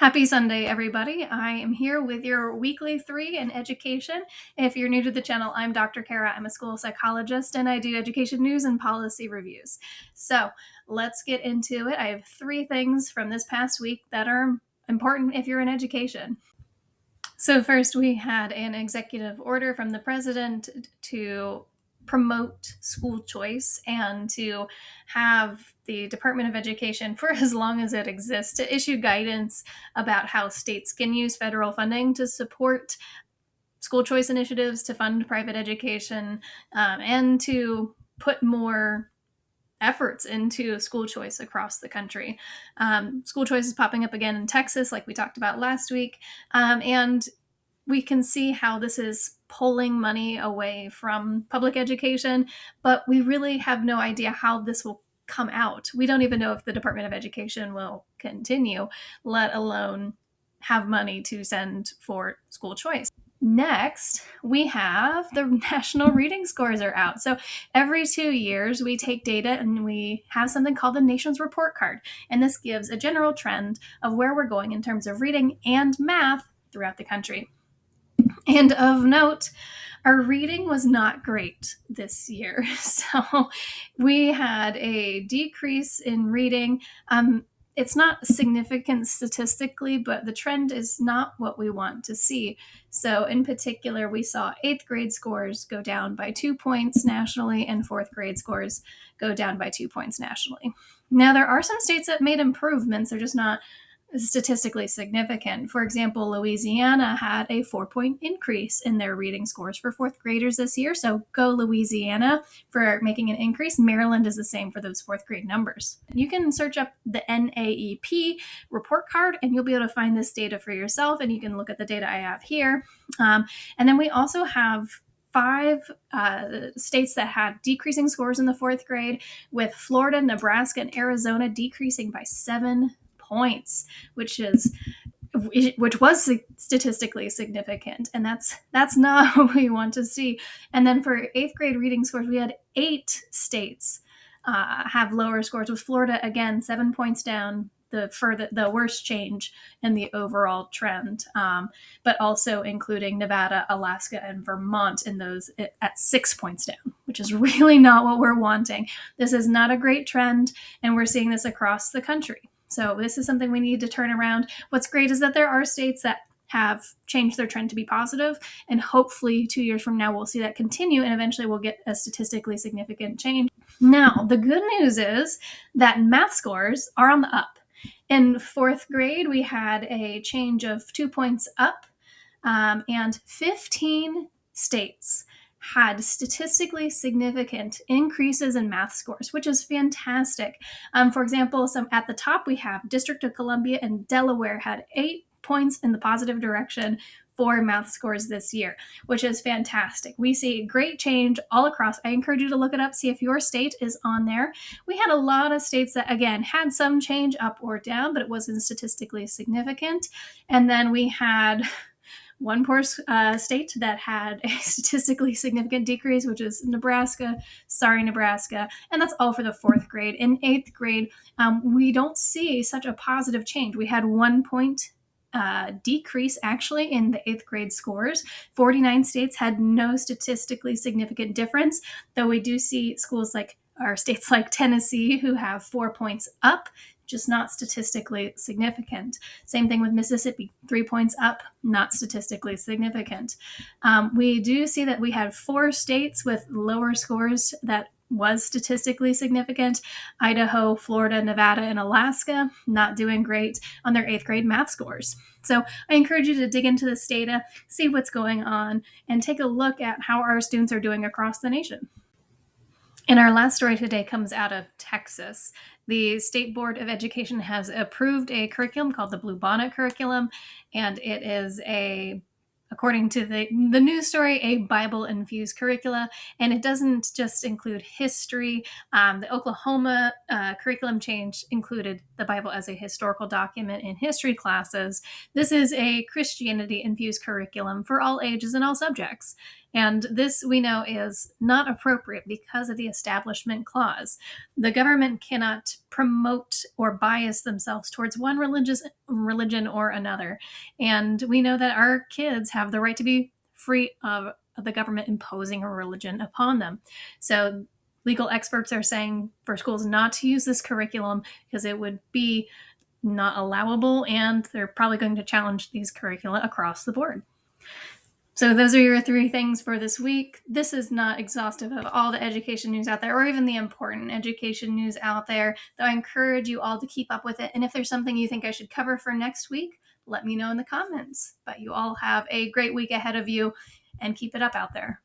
Happy Sunday, everybody. I am here with your weekly 3 in education. If you're new to the channel, I'm Dr. Kara. I'm a school psychologist and I do education news and policy reviews. So let's get into it. I have 3 things from this past week that are important if you're in education. So, first, we had an executive order from the president to promote school choice and to have the Department of Education, for as long as it exists, to issue guidance about how states can use federal funding to support school choice initiatives, to fund private education, and to put more efforts into school choice across the country. School choice is popping up again in Texas, like we talked about last week, and we can see how this is pulling money away from public education, but we really have no idea how this will come out. We don't even know if the Department of Education will continue, let alone have money to send for school choice. Next, we have the national reading scores are out. So every 2 years, we take data and we have something called the Nation's Report Card. And this gives a general trend of where we're going in terms of reading and math throughout the country. And of note, our reading was not great this year. So we had a decrease in reading. It's not significant statistically, but the trend is not what we want to see. So, in particular, we saw 8th grade scores go down by 2 points nationally, and 4th grade scores go down by 2 points nationally. Now, there are some states that made improvements, they're just not statistically significant. For example, Louisiana had a 4-point increase in their reading scores for 4th graders this year. So go Louisiana for making an increase. Maryland is the same for those 4th grade numbers. You can search up the NAEP report card and you'll be able to find this data for yourself, and you can look at the data I have here. And then we also have 5 states that had decreasing scores in the 4th grade, with Florida, Nebraska, and Arizona decreasing by 7 points, which was statistically significant, and that's not what we want to see. And then for 8th grade reading scores, we had 8 states have lower scores, with Florida again 7 points down, the worst change in the overall trend, but also including Nevada, Alaska, and Vermont in those at 6 points down, which is really not what we're wanting. This is not a great trend, and we're seeing this across the country. So this is something we need to turn around. What's great is that there are states that have changed their trend to be positive, and hopefully 2 years from now we'll see that continue, and eventually we'll get a statistically significant change. Now, the good news is that math scores are on the up. In 4th grade, we had a change of 2 points up, and 15 states had statistically significant increases in math scores, which is fantastic. For example, at the top we have District of Columbia and Delaware had 8 points in the positive direction for math scores this year, which is fantastic. We see great change all across. I encourage you to look it up, see if your state is on there. We had a lot of states that, again, had some change up or down, but it wasn't statistically significant. And then we had one poor state that had a statistically significant decrease, which is Nebraska. Sorry, Nebraska. And that's all for the 4th grade. In 8th grade, we don't see such a positive change. We had 1 point decrease actually in the 8th grade scores. 49 states had no statistically significant difference, though we do see states like Tennessee who have 4 points up, just not statistically significant. Same thing with Mississippi, 3 points up, not statistically significant. We do see that we had 4 states with lower scores that was statistically significant: Idaho, Florida, Nevada, and Alaska, not doing great on their 8th grade math scores. So I encourage you to dig into this data, see what's going on, and take a look at how our students are doing across the nation. And our last story today comes out of Texas. The State Board of Education has approved a curriculum called the Bluebonnet curriculum, and it is according to the news story, a Bible-infused curricula, and it doesn't just include history. The Oklahoma curriculum change included the Bible as a historical document in history classes. This is a Christianity-infused curriculum for all ages and all subjects. And this we know is not appropriate because of the Establishment Clause. The government cannot promote or bias themselves towards one religion or another. And we know that our kids have the right to be free of the government imposing a religion upon them. So legal experts are saying for schools not to use this curriculum because it would be not allowable, and they're probably going to challenge these curricula across the board. So those are your 3 things for this week. This is not exhaustive of all the education news out there or even the important education news out there, though I encourage you all to keep up with it. And if there's something you think I should cover for next week, let me know in the comments. But you all have a great week ahead of you and keep it up out there.